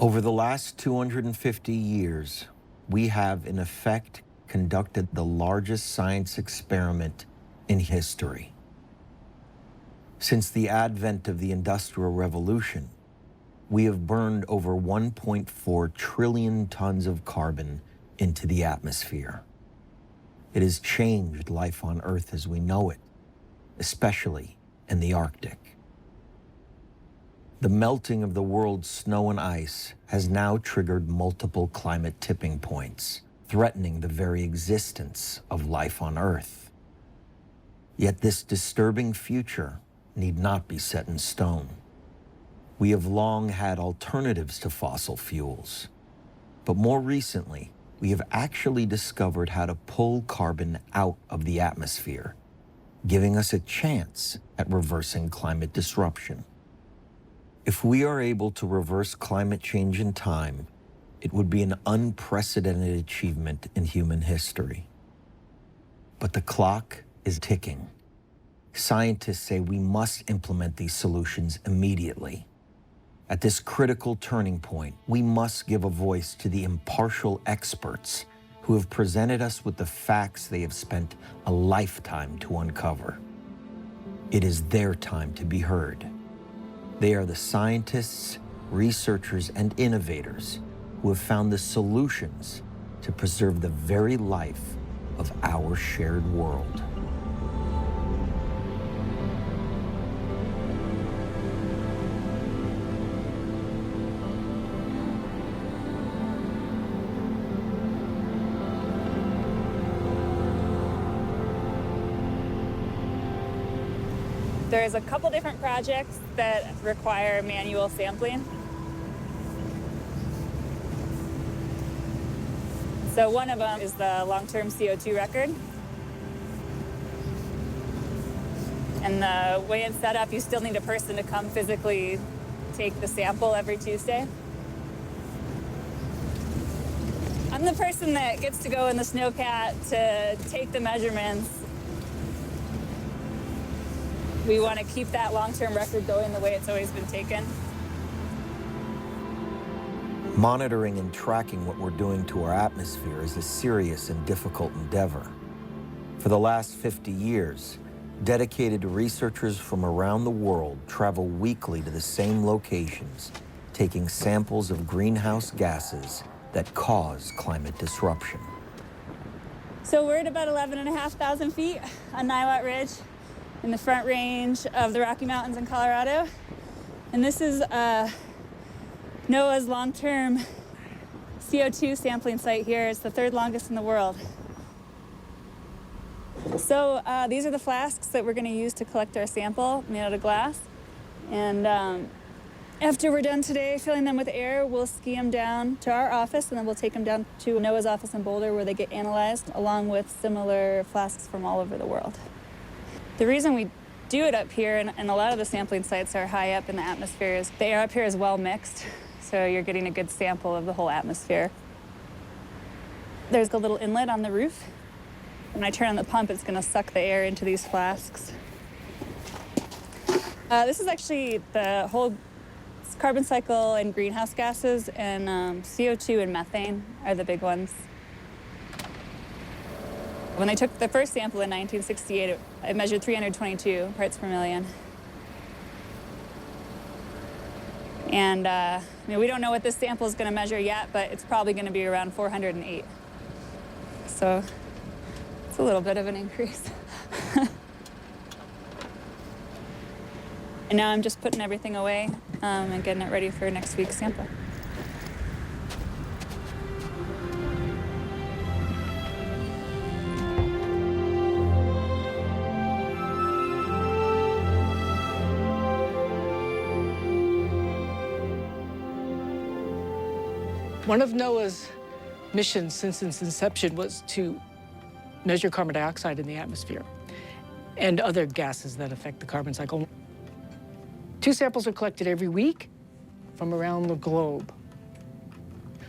Over the last 250 years, we have, in effect, conducted the largest science experiment in history. Since the advent of the Industrial Revolution, we have burned over 1.4 trillion tons of carbon into the atmosphere. It has changed life on Earth as we know it, especially in the Arctic. The melting of the world's snow and ice has now triggered multiple climate tipping points, threatening the very existence of life on Earth. Yet this disturbing future need not be set in stone. We have long had alternatives to fossil fuels, but more recently, we have actually discovered how to pull carbon out of the atmosphere, giving us a chance at reversing climate disruption. If we are able to reverse climate change in time, it would be an unprecedented achievement in human history. But the clock is ticking. Scientists say we must implement these solutions immediately. At this critical turning point, we must give a voice to the impartial experts who have presented us with the facts they have spent a lifetime to uncover. It is their time to be heard. They are the scientists, researchers, and innovators who have found the solutions to preserve the very life of our shared world. There's a couple different projects that require manual sampling. So one of them is the long-term CO2 record. And the way it's set up, you still need a person to come physically take the sample every Tuesday. I'm the person that gets to go in the snowcat to take the measurements. We want to keep that long-term record going the way it's always been taken. Monitoring and tracking what we're doing to our atmosphere is a serious and difficult endeavor. For the last 50 years, dedicated researchers from around the world travel weekly to the same locations, taking samples of greenhouse gases that cause climate disruption. So we're at about 11,500 feet on Niwot Ridge, in the Front Range of the Rocky Mountains in Colorado. And this is NOAA's long-term CO2 sampling site here. It's the third longest in the world. So these are the flasks that we're gonna use to collect our sample made out of glass. And after we're done today filling them with air, we'll ski them down to our office, and then we'll take them down to NOAA's office in Boulder where they get analyzed along with similar flasks from all over the world. The reason we do it up here, and a lot of the sampling sites are high up in the atmosphere, is the air up here is well mixed, so you're getting a good sample of the whole atmosphere. There's a little inlet on the roof. When I turn on the pump, it's gonna suck the air into these flasks. This is actually the whole carbon cycle and greenhouse gases, and CO2 and methane are the big ones. When they took the first sample in 1968, it measured 322 parts per million. And we don't know what this sample is going to measure yet, but it's probably going to be around 408. So it's a little bit of an increase. And now I'm just putting everything away and getting it ready for next week's sample. One of NOAA's missions since its inception was to measure carbon dioxide in the atmosphere and other gases that affect the carbon cycle. 2 samples are collected every week from around the globe.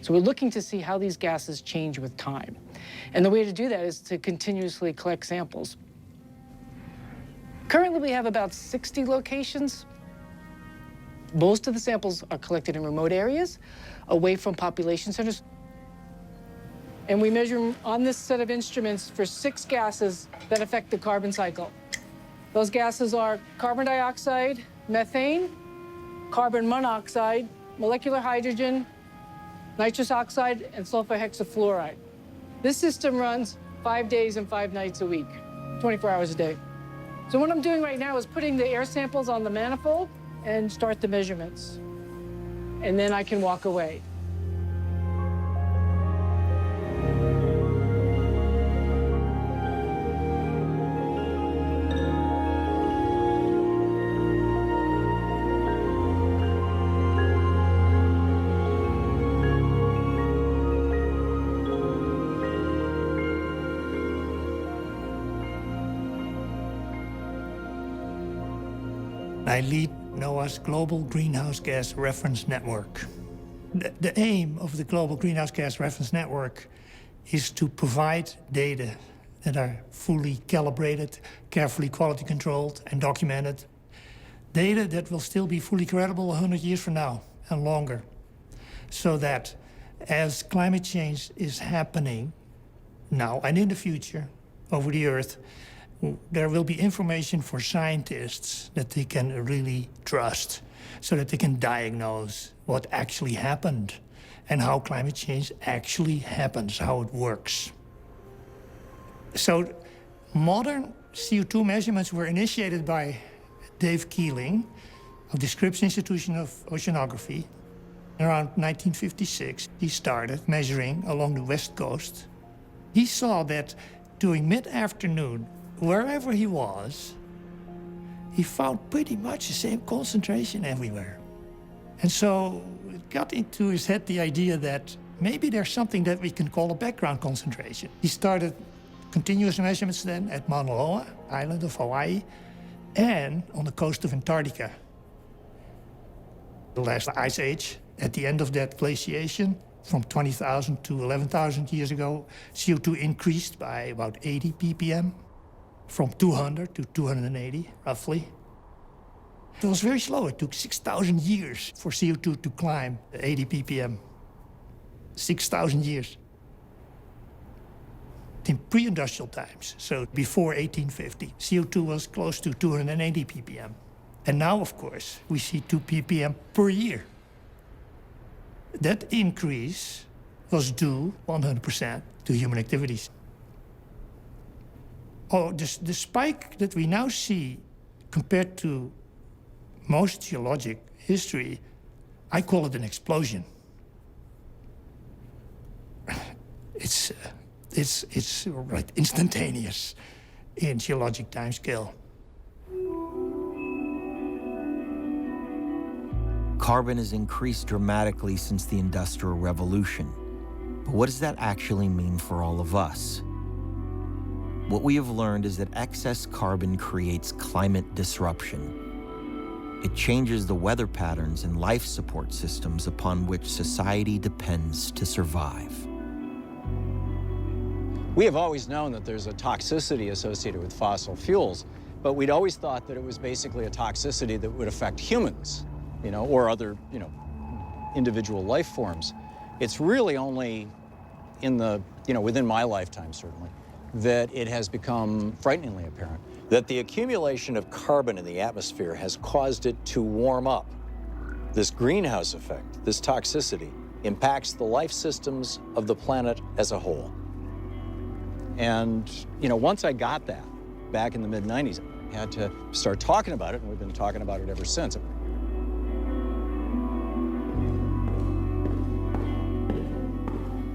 So we're looking to see how these gases change with time. And the way to do that is to continuously collect samples. Currently, we have about 60 locations. Most of the samples are collected in remote areas. away from population centers. And we measure on this set of instruments for 6 gases that affect the carbon cycle. Those gases are carbon dioxide, methane, carbon monoxide, molecular hydrogen, nitrous oxide, and sulfohexafluoride. This system runs 5 days and 5 nights a week, 24 hours a day. So what I'm doing right now is putting the air samples on the manifold and start the measurements. And then I can walk away. I lead NOAA's Global Greenhouse Gas Reference Network. The aim of the Global Greenhouse Gas Reference Network is to provide data that are fully calibrated, carefully quality controlled, and documented. Data that will still be fully credible 100 years from now and longer. So that as climate change is happening now and in the future over the Earth, there will be information for scientists that they can really trust so that they can diagnose what actually happened and how climate change actually happens, how it works. So modern CO2 measurements were initiated by Dave Keeling of the Scripps Institution of Oceanography. Around 1956, he started measuring along the West Coast. He saw that during mid-afternoon, wherever he was, he found pretty much the same concentration everywhere. And so it got into his head the idea that maybe there's something that we can call a background concentration. He started continuous measurements then at Mauna Loa, island of Hawaii, and on the coast of Antarctica. The last ice age, at the end of that glaciation, from 20,000 to 11,000 years ago, CO2 increased by about 80 ppm. From 200 to 280, roughly. It was very slow. It took 6,000 years for CO2 to climb 80 ppm. 6,000 years. In pre-industrial times, so before 1850, CO2 was close to 280 ppm. And now, of course, we see 2 ppm per year. That increase was due 100% to human activities. Oh, the spike that we now see compared to most geologic history, I call it an explosion. It's right instantaneous in geologic timescale. Carbon has increased dramatically since the Industrial Revolution. But what does that actually mean for all of us? What we have learned is that excess carbon creates climate disruption. It changes the weather patterns and life support systems upon which society depends to survive. We have always known that there's a toxicity associated with fossil fuels, but we'd always thought that it was basically a toxicity that would affect humans, or other, individual life forms. It's really only in the, within my lifetime, certainly, that it has become frighteningly apparent that the accumulation of carbon in the atmosphere has caused it to warm up. This greenhouse effect, this toxicity, impacts the life systems of the planet as a whole. And, once I got that back in the mid-90s, I had to start talking about it, and we've been talking about it ever since.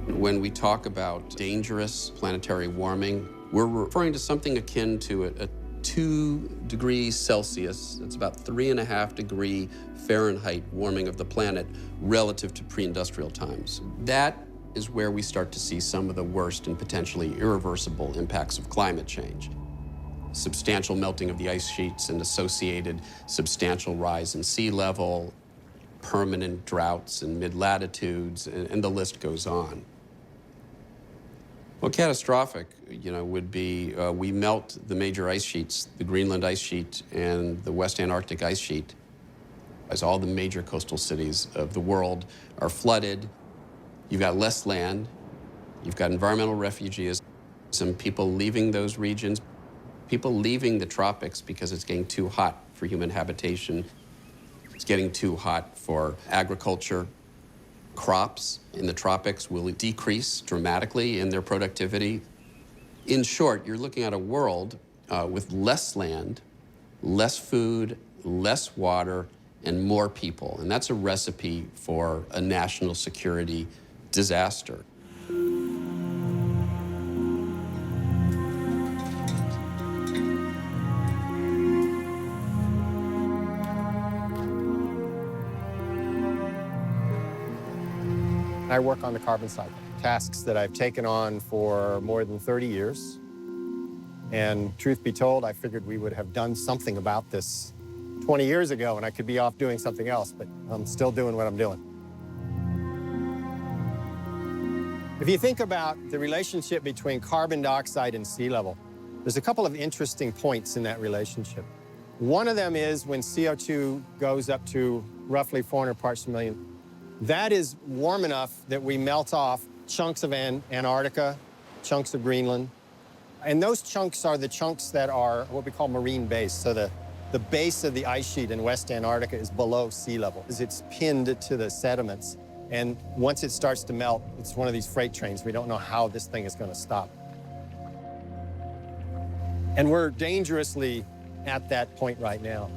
When we talk about dangerous planetary warming, we're referring to something akin to a 2 degrees Celsius, it's about 3.5 degree Fahrenheit warming of the planet relative to pre-industrial times. That is where we start to see some of the worst and potentially irreversible impacts of climate change. Substantial melting of the ice sheets and associated substantial rise in sea level, permanent droughts in mid-latitudes, and the list goes on. Well, catastrophic, would be we melt the major ice sheets, the Greenland ice sheet and the West Antarctic ice sheet. As all the major coastal cities of the world are flooded, you've got less land, you've got environmental refugees, some people leaving those regions, people leaving the tropics because it's getting too hot for human habitation. It's getting too hot for agriculture. Crops in the tropics will decrease dramatically in their productivity. In short, you're looking at a world with less land, less food, less water, and more people. And that's a recipe for a national security disaster. I work on the carbon cycle, tasks that I've taken on for more than 30 years. And truth be told, I figured we would have done something about this 20 years ago and I could be off doing something else, but I'm still doing what I'm doing. If you think about the relationship between carbon dioxide and sea level, there's a couple of interesting points in that relationship. One of them is when CO2 goes up to roughly 400 parts per million. That is warm enough that we melt off chunks of Antarctica, chunks of Greenland. And those chunks are the chunks that are what we call marine base. So the base of the ice sheet in West Antarctica is below sea level. It's pinned to the sediments. And once it starts to melt, it's one of these freight trains. We don't know how this thing is going to stop. And we're dangerously at that point right now.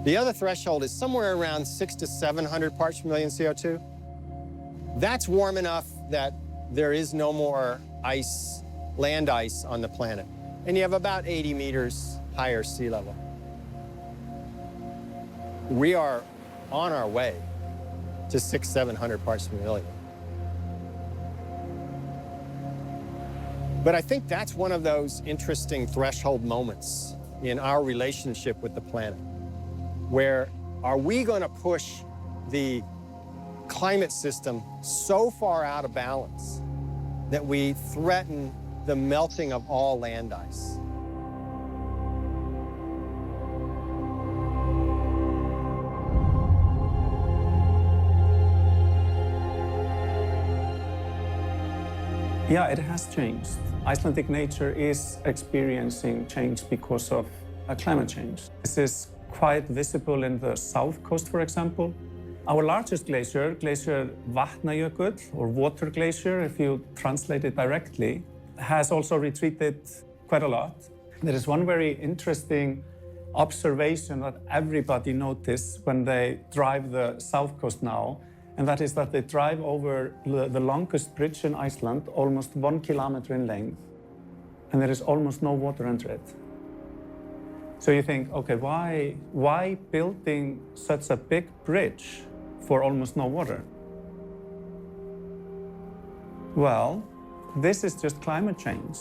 The other threshold is somewhere around 600 to 700 parts per million CO2. That's warm enough that there is no more ice, land ice on the planet. And you have about 80 meters higher sea level. We are on our way to 600, 700 parts per million. But I think that's one of those interesting threshold moments in our relationship with the planet, where are we going to push the climate system so far out of balance that we threaten the melting of all land ice? Yeah, it has changed. Icelandic nature is experiencing change because of climate change. This is quite visible in the south coast, for example. Our largest glacier, Glacier Vatnajökull, or water glacier, if you translate it directly, has also retreated quite a lot. There is one very interesting observation that everybody notices when they drive the south coast now, and that is that they drive over the longest bridge in Iceland, almost 1 kilometer in length, and there is almost no water under it. So you think, okay, why building such a big bridge for almost no water? Well, this is just climate change.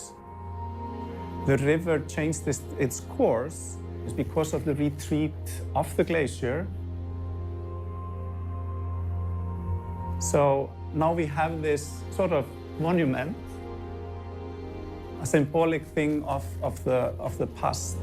The river changed its course is because of the retreat of the glacier. So now we have this sort of monument, a symbolic thing of the past.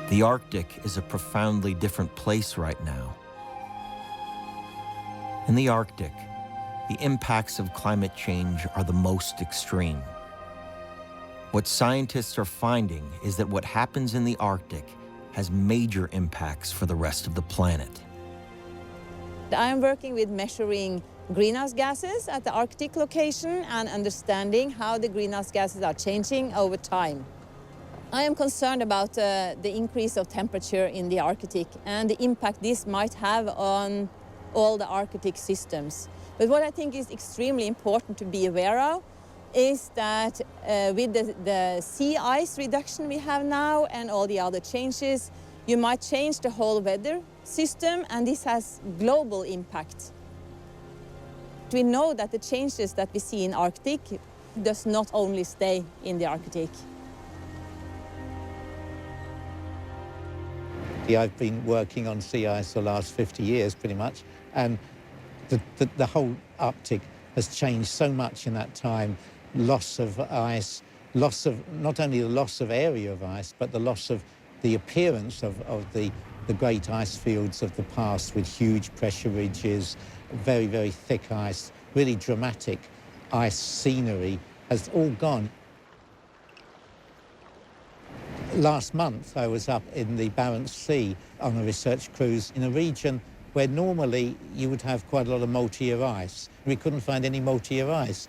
The Arctic is a profoundly different place right now. In the Arctic, the impacts of climate change are the most extreme. What scientists are finding is that what happens in the Arctic has major impacts for the rest of the planet. I'm working with measuring greenhouse gases at the Arctic location and understanding how the greenhouse gases are changing over time. I am concerned about the increase of temperature in the Arctic and the impact this might have on all the Arctic systems. But what I think is extremely important to be aware of is that with the sea ice reduction we have now and all the other changes, you might change the whole weather system, and this has global impact. We know that the changes that we see in Arctic does not only stay in the Arctic. I've been working on sea ice for the last 50 years, pretty much, and the whole Arctic has changed so much in that time. Loss of ice, loss of, not only the loss of area of ice, but the loss of the appearance of the great ice fields of the past with huge pressure ridges, very, very thick ice, really dramatic ice scenery has all gone. Last month, I was up in the Barents Sea on a research cruise in a region where normally you would have quite a lot of multi-year ice. We couldn't find any multi-year ice.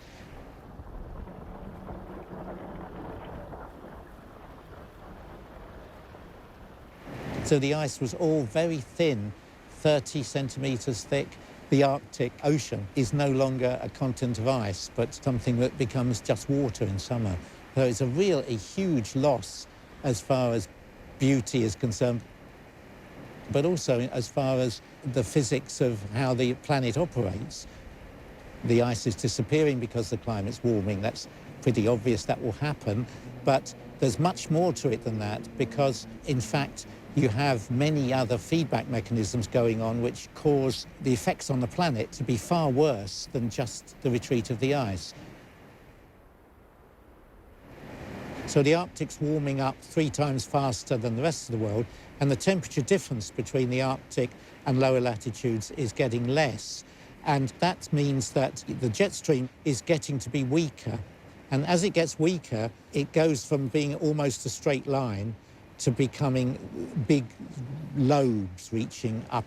So the ice was all very thin, 30 centimetres thick. The Arctic Ocean is no longer a continent of ice, but something that becomes just water in summer. So it's a huge loss as far as beauty is concerned, but also as far as the physics of how the planet operates. The ice is disappearing because the climate's warming. That's pretty obvious that will happen, but there's much more to it than that because, in fact, you have many other feedback mechanisms going on which cause the effects on the planet to be far worse than just the retreat of the ice. So the Arctic's warming up 3 times faster than the rest of the world, and the temperature difference between the Arctic and lower latitudes is getting less. And that means that the jet stream is getting to be weaker. And as it gets weaker, it goes from being almost a straight line to becoming big lobes reaching up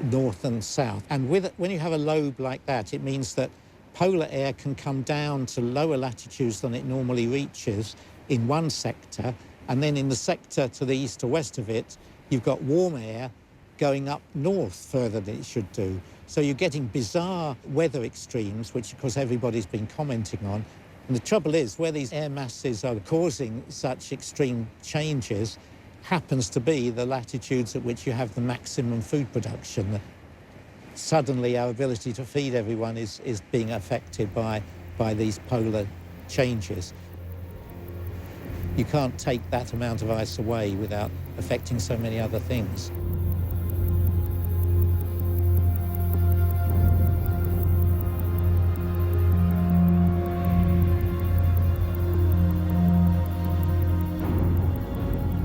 north and south. And when you have a lobe like that, it means that polar air can come down to lower latitudes than it normally reaches in one sector, and then in the sector to the east or west of it, you've got warm air going up north further than it should do. So you're getting bizarre weather extremes, which of course everybody's been commenting on. And the trouble is, where these air masses are causing such extreme changes happens to be the latitudes at which you have the maximum food production. Suddenly our ability to feed everyone is being affected by these polar changes. You can't take that amount of ice away without affecting so many other things.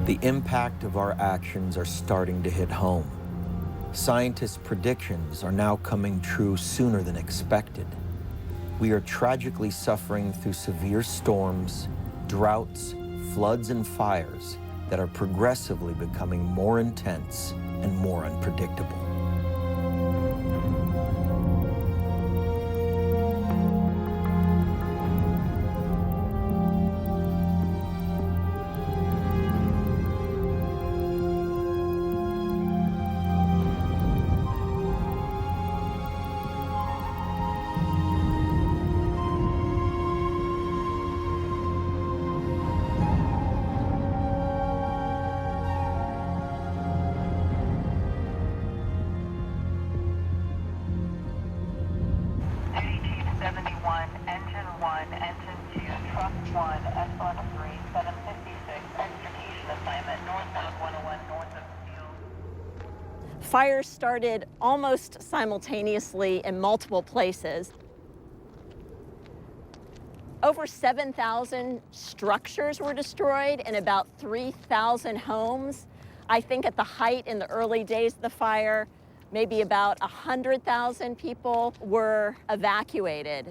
The impact of our actions are starting to hit home. Scientists' predictions are now coming true sooner than expected. We are tragically suffering through severe storms, droughts, floods, and fires that are progressively becoming more intense and more unpredictable. Fires started almost simultaneously in multiple places. Over 7,000 structures were destroyed and about 3,000 homes. I think at the height in the early days of the fire, maybe about 100,000 people were evacuated.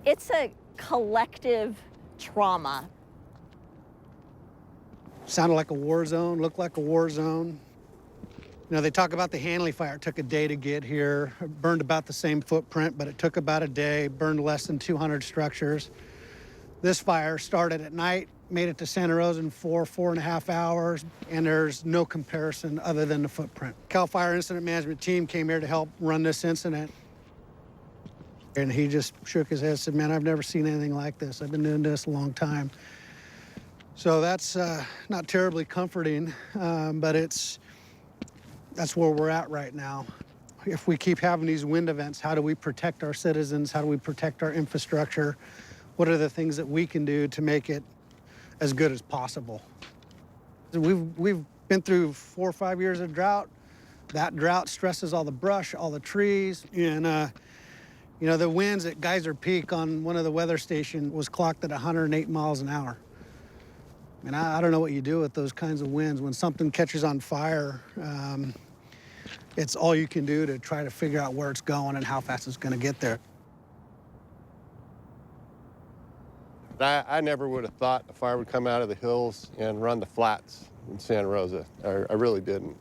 It's a collective trauma. Sounded like a war zone, looked like a war zone. You know, they talk about the Hanley fire. It took a day to get here. It burned about the same footprint, but it took about a day, burned less than 200 structures. This fire started at night, made it to Santa Rosa in 4.5 hours, and there's no comparison other than the footprint. Cal Fire Incident Management Team came here to help run this incident. And he just shook his head and said, man, I've never seen anything like this. I've been doing this a long time. So that's not terribly comforting, but that's where we're at right now. If we keep having these wind events, how do we protect our citizens? How do we protect our infrastructure? What are the things that we can do to make it as good as possible? We've Been through 4 or 5 years of drought. That drought stresses all the brush, all the trees, and you know, the winds at Geyser Peak on one of the weather stations was clocked at 108 miles an hour. And I don't know what you do with those kinds of winds. When something catches on fire, it's all you can do to try to figure out where it's going and how fast it's going to get there. I never would have thought a fire would come out of the hills and run the flats in Santa Rosa. I really didn't.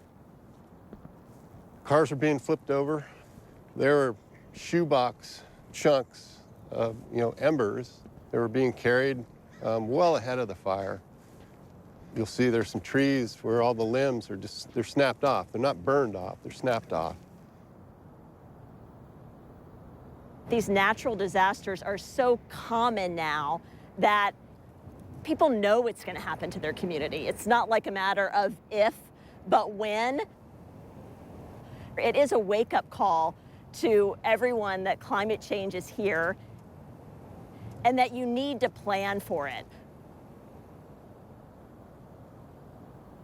Cars were being flipped over. There were shoebox chunks of, embers that were being carried well ahead of the fire. You'll see there's some trees where all the limbs are they're snapped off. They're not burned off, they're snapped off. These natural disasters are so common now that people know it's going to happen to their community. It's not like a matter of if, but when. It is a wake-up call to everyone that climate change is here and that you need to plan for it.